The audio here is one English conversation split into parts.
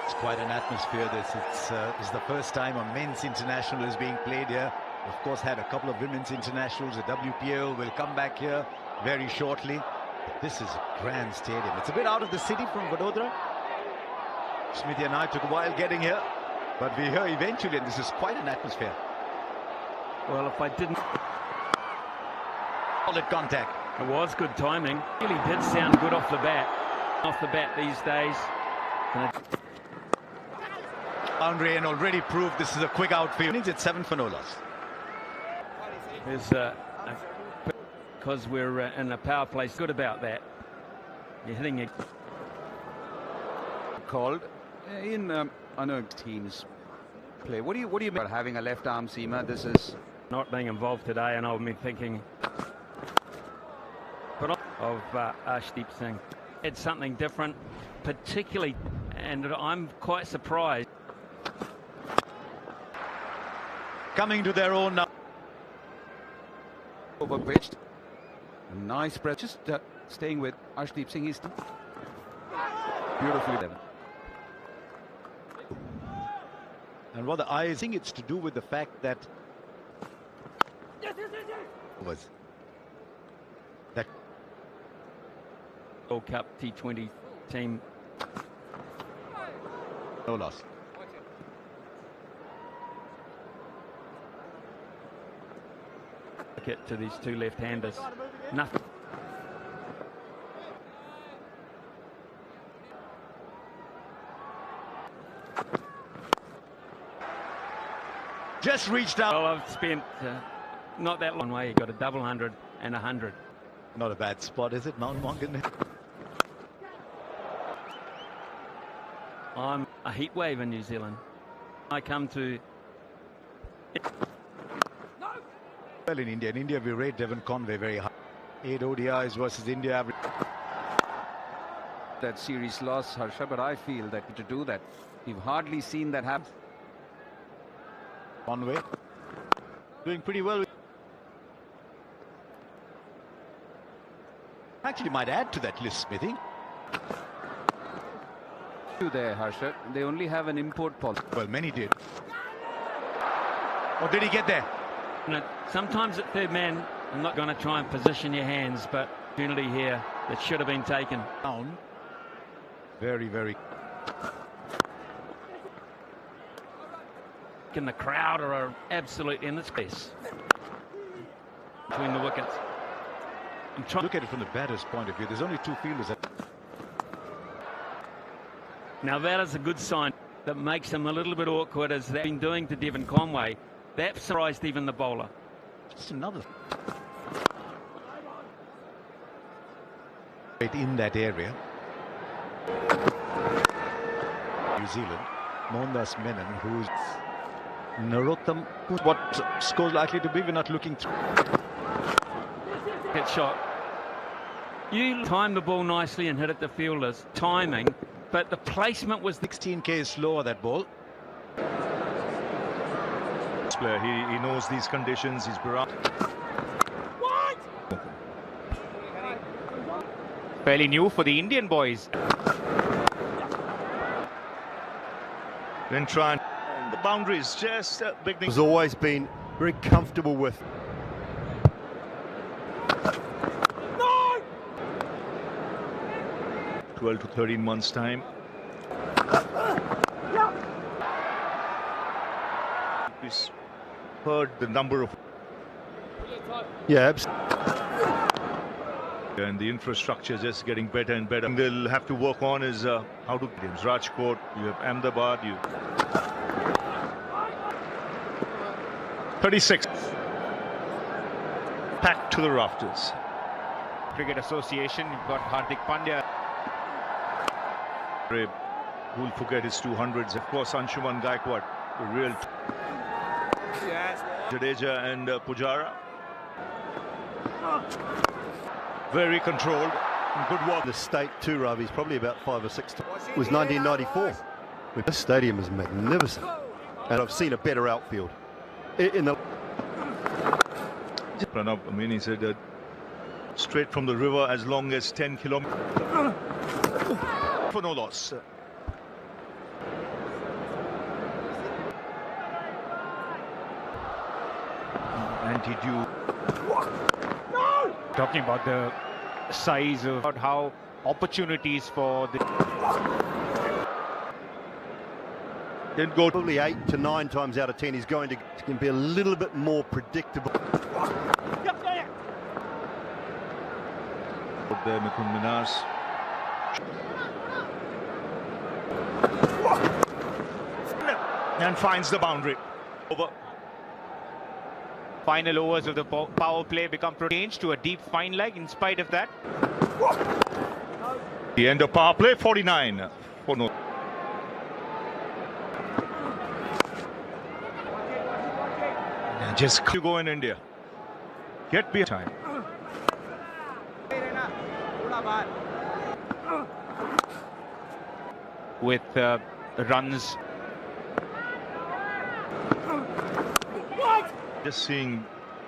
It's quite an atmosphere. It's the first time a men's international is being played here. Of course, had a couple of women's internationals. The WPL will come back here very shortly. But this is a grand stadium. It's a bit out of the city from Vadodara. Smithy and I took a while getting here, but we're here eventually, and this is quite an atmosphere. Well, if I didn't... Solid contact. It was good timing. Really did sound good off the bat. Off the bat these days. Andre and already proved this is a quick outfield. It's 7 for no loss. Because we're in a power play. Good about that. You're hitting it. Called in. I know teams play. What do you mean about having a left arm seamer? This is not being involved today, and I've been thinking of Arshdeep Singh. It's something different, particularly, and I'm quite surprised. Coming to their own now. Over pitched. A nice press. Just staying with Arshdeep Singh. He's beautifully done. And what I think it's to do with the fact that was that World Cup T20 team. No loss. Get to these two left-handers. Nothing. Just reached out. Well, I've spent not that long way. You got a double 100 and 100. Not a bad spot, is it, Mount Mongan? I'm a heat wave in New Zealand. I come to... Well, in India we rate Devon Conway very high. 8 ODIs versus India average. That series loss, Harsha, but I feel that to do that, we've hardly seen that happen. Conway doing pretty well. Actually might add to that list, Smithy. There, Harsha, they only have an import policy. Well, many did. Or did he get there? Sometimes at third man, I'm not going to try and position your hands, but opportunity here that should have been taken. Down. Very, very. And the crowd are absolutely in the space between the wickets. I'm trying. Look at it from the batter's point of view. There's only 2 fielders. Now that is a good sign. That makes him a little bit awkward, as they've been doing to Devon Conway. That surprised even the bowler. Just another. In that area. New Zealand. Mohandas Menon, who's Narottam. What score's likely to be? We're not looking through. Hit shot. You timed the ball nicely and hit it to fielders. Timing, but the placement was 16 k's slower, that ball. Player, he knows these conditions. He's around. What? Fairly new for the Indian boys. Then trying the boundaries, just beginning. Has always been very comfortable with. No! 12 to 13 months time. He's heard the number of. Yeah, And the infrastructure just getting better and better. And they'll have to work on is how to games. Rajkot, you have Ahmedabad, you 36 packed to the rafters. Cricket Association, you've got Hardik Pandya. Who'll forget his 200s? Of course, Anshuman Gaikwad, the real. Yes. Jadeja and Pujara. Very controlled. Good work. the state too, Ravi's probably about 5 or 6 times. It was 1994. This stadium is magnificent, and I've seen a better outfield. In the Pranab, I mean, he said straight from the river as long as 10 kilometers. For no loss. anti-dew. Talking about the size of how opportunities for the Didn't go to Probably 8 to 9 times out of 10 he's going to be a little bit more predictable. there, Mithun Minars. And finds the boundary. Over. final overs of the power play become changed to a deep fine leg in spite of that. The end of power play, 49 for no. Just to go in India. Get behind time. With runs. Just seeing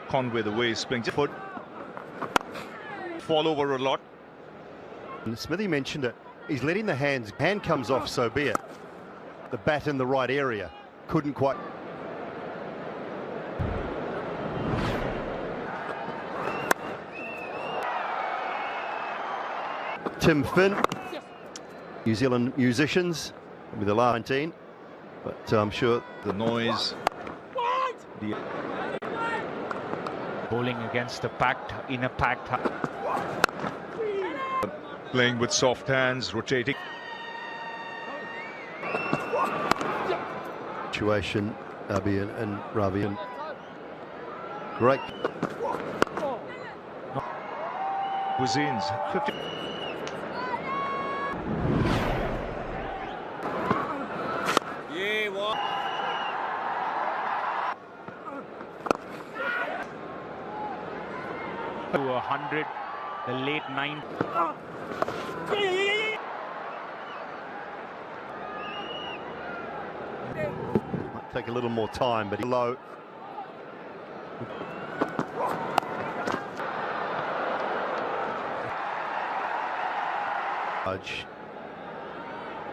Conway the way he's playing. Foot fall over a lot. And Smithy mentioned it. He's letting the hand comes off, so be it. The bat in the right area. Couldn't quite. Tim Finn, New Zealand musicians with the 19, but I'm sure The noise. The Bowling against the in a packed. playing with soft hands, rotating. situation, Abhi and Ravi, and great. Cuisines. 50. To 100, the late 9. Might take a little more time, but low.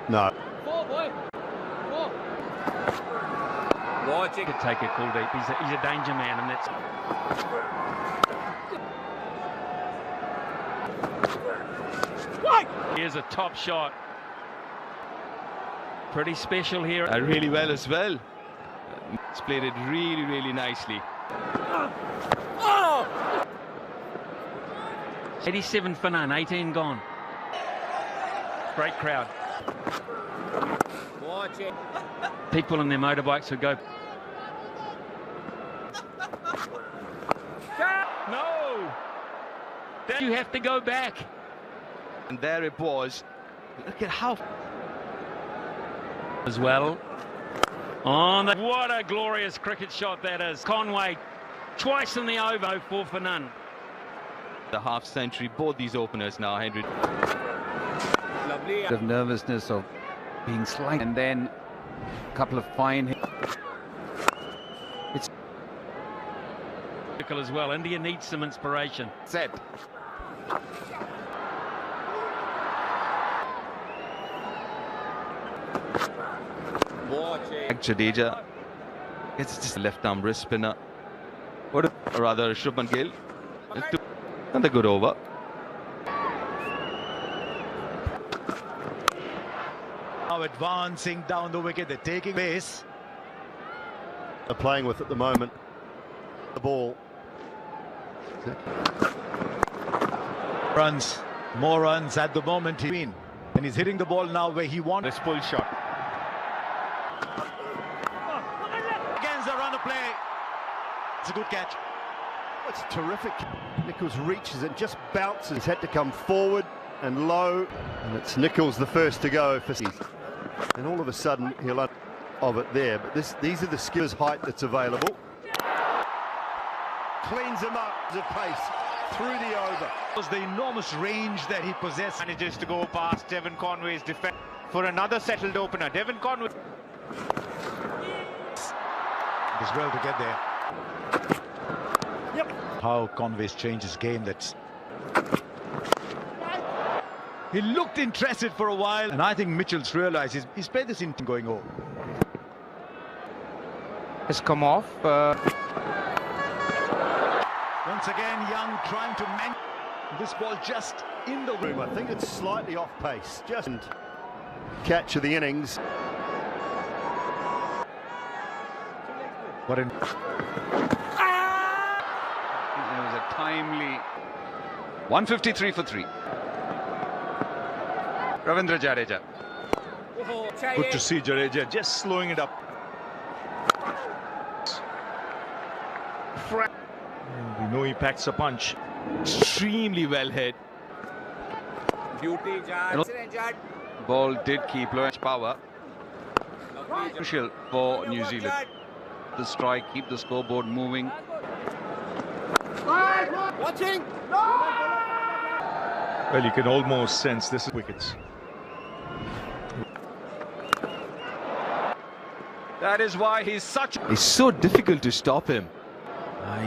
No. Watch it. To take a call deep. He's a danger man, and that's. Here's a top shot. Pretty special here. Really well as well. It's played it really nicely. 87 for none, 18 gone. Great crowd. Watch it. People on their motorbikes would go. No! Then you have to go back. And there it was. Look at how. As well. On the, what a glorious cricket shot that is. Conway twice in the over, 4 for none. The half century, both these openers now, Henry. Of nervousness of being slight, and then a couple of fine hits. It's As well. India needs some inspiration. set. Jadeja. It's just a left arm wrist spinner. Or rather, Shubman Gill. And a good over. Now advancing down the wicket, they're taking base. They're playing with at the moment. The ball. Runs, more runs at the moment. And he's hitting the ball now where he wants. This pull shot. Against the run of play. It's a good catch. It's terrific. Nichols reaches and just bounces. He's had to come forward and low. And it's Nichols the first to go for season. And all of a sudden he'll of it there. But these are the skills height that's available. Cleans him up to pace through the over. It was the enormous range that he possessed. Manages to go past Devon Conway's defense for another settled opener. Devon Conway. As well to get there. Yep. How Conway's changed his game. He looked interested for a while, and I think Mitchell's realised he's played this in going over. Has come off. Once again, Young trying to man this ball just in the room. I think it's slightly off pace. Just catch of the innings. What in? It was a timely 153 for 3. Ravindra Jadeja. Good to see Jadeja just slowing it up. We know he packs a punch. Extremely well hit. Ball did keep low power. Crucial for New Zealand. The strike, keep the scoreboard moving. Well, you can almost sense this is wickets. That is why he's such. It's so difficult to stop him.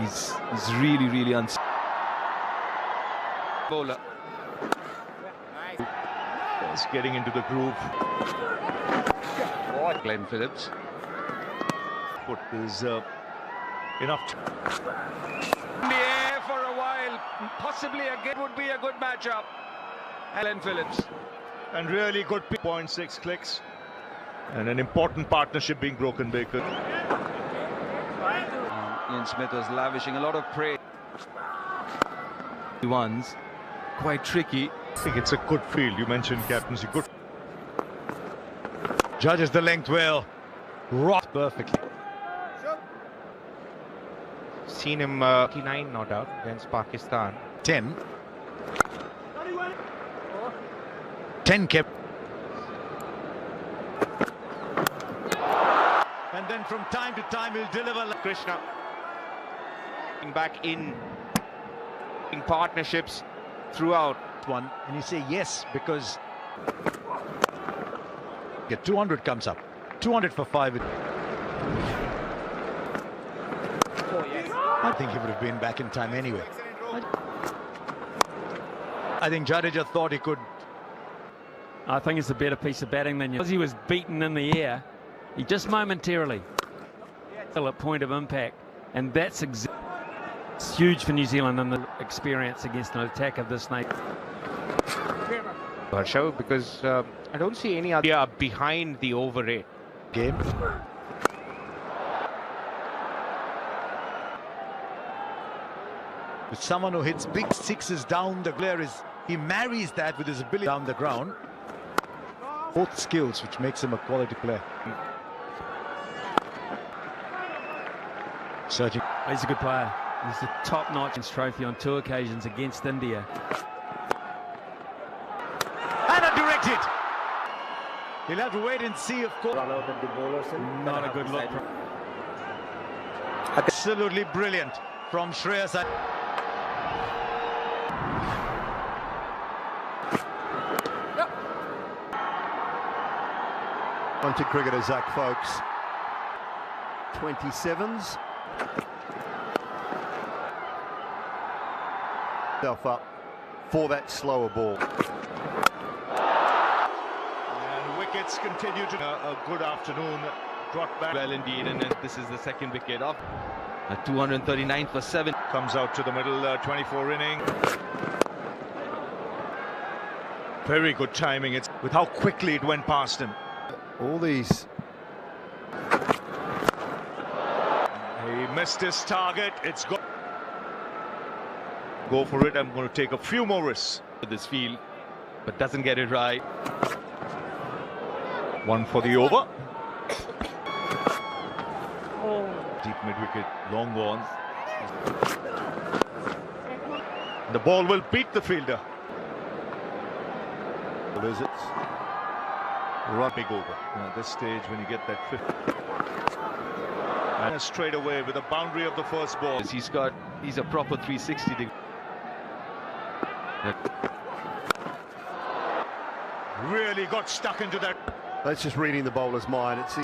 He's really bowler. Just getting into the groove. Glenn Phillips. But there's enough. In the air for a while. Possibly would be a good matchup. Glenn Phillips. And really good 0.6 clicks. And an important partnership being broken, Baker. Ian Smith was lavishing a lot of praise. Ones quite tricky. I think it's a good field. You mentioned captaincy. Good. Judges the length well. Rock perfectly. Seen him 89 not out against Pakistan. 10 kept. And then from time to time he'll deliver. Krishna back in partnerships throughout. One, and you say yes because 200 comes up. 200 for 5. I think he would have been back in time anyway. I think Jadeja thought he could. I think it's a better piece of batting than you. Because he was beaten in the air, he just momentarily still at point of impact, and that's it's huge for New Zealand in the experience against an attack of this nature. Show because I don't see any other behind the over 8 game. With someone who hits big sixes down the glare, he marries that with his ability down the ground. Both skills, which makes him a quality player. Searching. He's a good player. He's the top-notch trophy on 2 occasions against India. And a direct hit. He'll have to wait and see, of course. Not a good look. Absolutely brilliant from Shreyas. On to cricketer Zach Folks. 27s. Self up for that slower ball. And wickets continue to a good afternoon. Brought back Well indeed, and this is the second wicket up. 239 for 7. comes out to the middle. 24 inning. Very good timing. It's with how quickly it went past him. All these. He missed his target. It's go for it. I'm going to take a few more risks. With this field, but doesn't get it right. One for the over. Deep mid-wicket, long one. The ball will beat the fielder. What is it? Right, big over. At this stage, when you get that 50. And straight away with the boundary of the first ball. He's a proper 360 degree. Really got stuck into that. That's just reading the bowler's mind. It's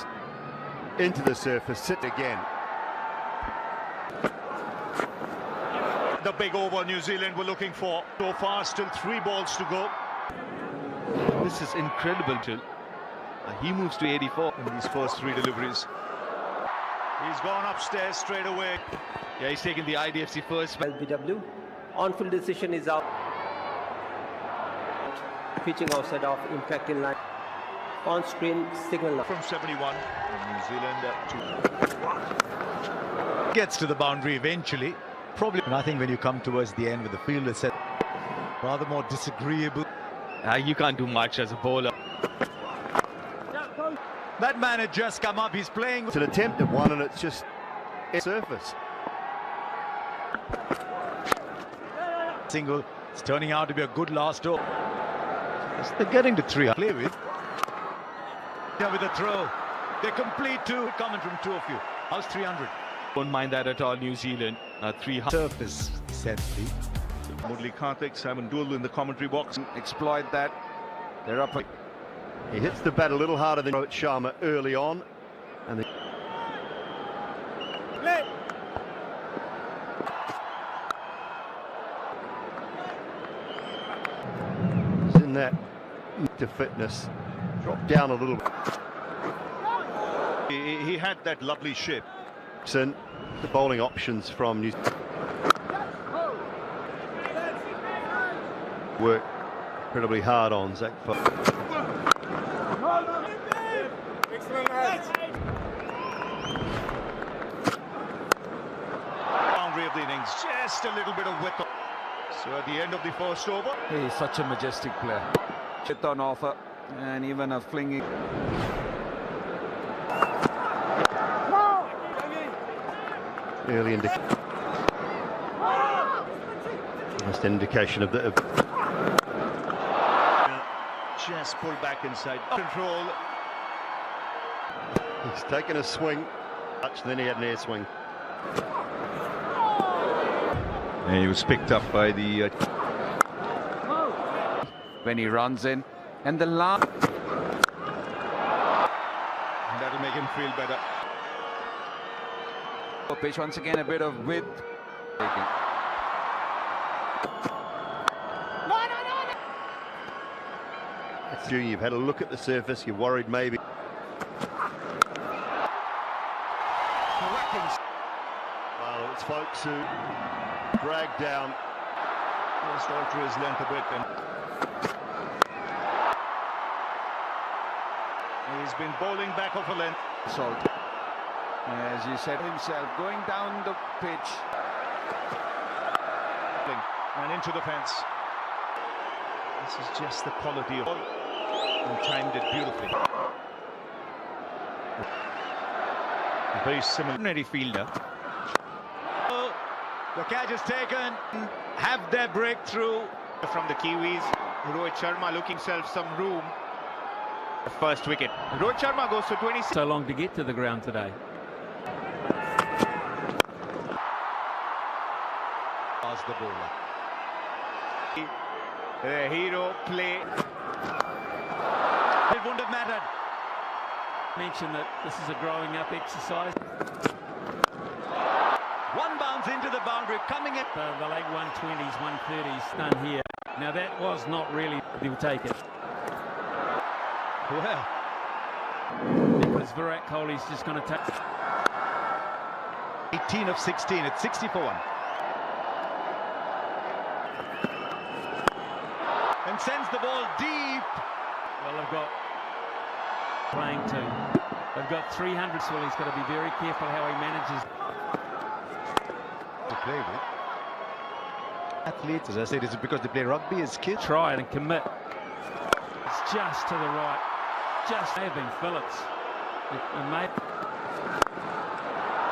into the surface, sit again. The big over New Zealand were looking for. So far, still 3 balls to go. This is incredible, Jill. He moves to 84 in these first 3 deliveries. He's gone upstairs straight away. Yeah, he's taking the IDFC first. LBW. On-field decision is out. Pitching outside of impact in line. On-screen signal. From 71. And New Zealand Gets to the boundary eventually. Probably. And I think when you come towards the end with the field, it's rather more disagreeable. You can't do much as a bowler. That man had just come up. He's playing. It's an attempt at one, and it's just surface. Single. It's turning out to be a good last over. They're getting to 3. Play with. Yeah, with a throw. They complete 2. Coming from 2 of you. How's 300? Don't mind that at all, New Zealand. 300. Surface, sadly. Murli Karthik, Simon Dual in the commentary box. Exploit that. They're up. He hits the bat a little harder than Rohit Sharma early on. And he's in that to fitness. Dropped down a little. He had that lovely shape. The bowling options from New Zealand work incredibly hard on Zach. Boundary of the innings, just a little bit of width. So at the end of the first over. He's such a majestic player. Hit on offer, and even a flinging. Early indication of the. Just pulled back inside. Control. He's taken a swing. Then he had an air swing. And he was picked up by the... when he runs in. And the last... That'll make him feel better. Pitch once again, a bit of width. That's you. You've had a look at the surface. You're worried maybe. Well, it's folks who drag down. Just alter his length a bit. And he's been bowling back off a length. Salt. As he said himself, going down the pitch. And into the fence. This is just the quality of... And timed it beautifully. A very similar fielder. Oh, the catch is taken. Have their breakthrough. From the Kiwis, Rohit Sharma looking himself some room. The first wicket. Rohit Sharma goes to 26. So long to get to the ground today. As the bowler. The hero play. It wouldn't have mattered. Mention that this is a growing up exercise. One bounce into the boundary, coming in. The late 120s, 130s done here. Now that was not really, he'll take it. Well, Because Virat Kohli's just going to take 18 of 16, it's 60 for 1. And sends the ball deep. Well, they've got playing two. They've got 300, so he's got to be very careful how he manages To play with. Athletes, as I said, is it because they play rugby as kids? try it and commit. It's just to the right. Just may have been Phillips. It may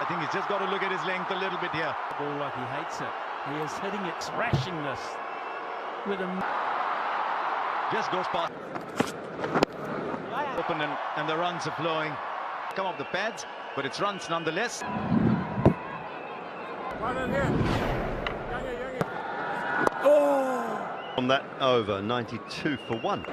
I think he's just got to look at his length a little bit here. ball like he hates it. He is hitting it, thrashing this with a... Just goes past. Open and the runs are flowing. Come off the pads, but it's runs nonetheless. On that over, 92 for 1.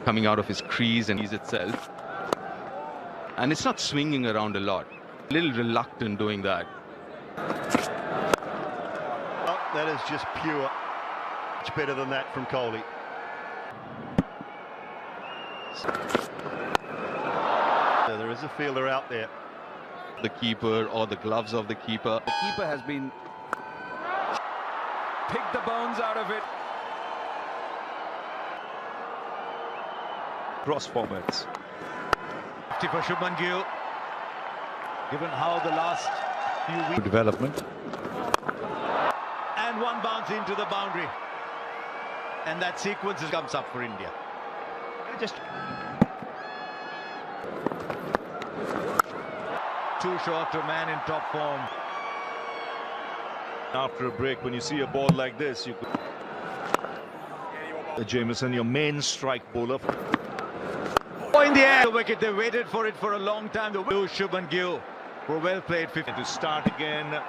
coming out of his crease and itself. And it's not swinging around a lot. A little reluctant doing that. Oh, that is just pure Much better than that from Kohli. There is a fielder out there. The keeper or the gloves of the keeper. The keeper has been picked the bones out of it. Cross formats. 50 for Shubman Gill, given how the last few weeks development, and one bounce into the boundary, and that sequence comes up for India. Just too short to a man in top form. After a break, when you see a ball like this, you could... Jamieson, your main strike bowler. Oh, in the air, the wicket. They waited for it for a long time. The Shubman Gill were well played. 50 To start again,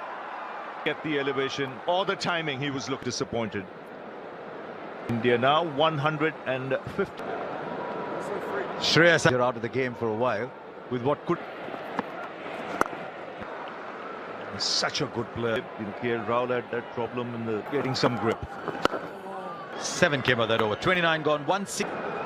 get the elevation or the timing, he was disappointed. India now 150. Shreyas are out of the game for a while with what could. Such a good player. KL Rahul had that problem in the getting some grip. 7 came out that over. 29 gone. 1-6.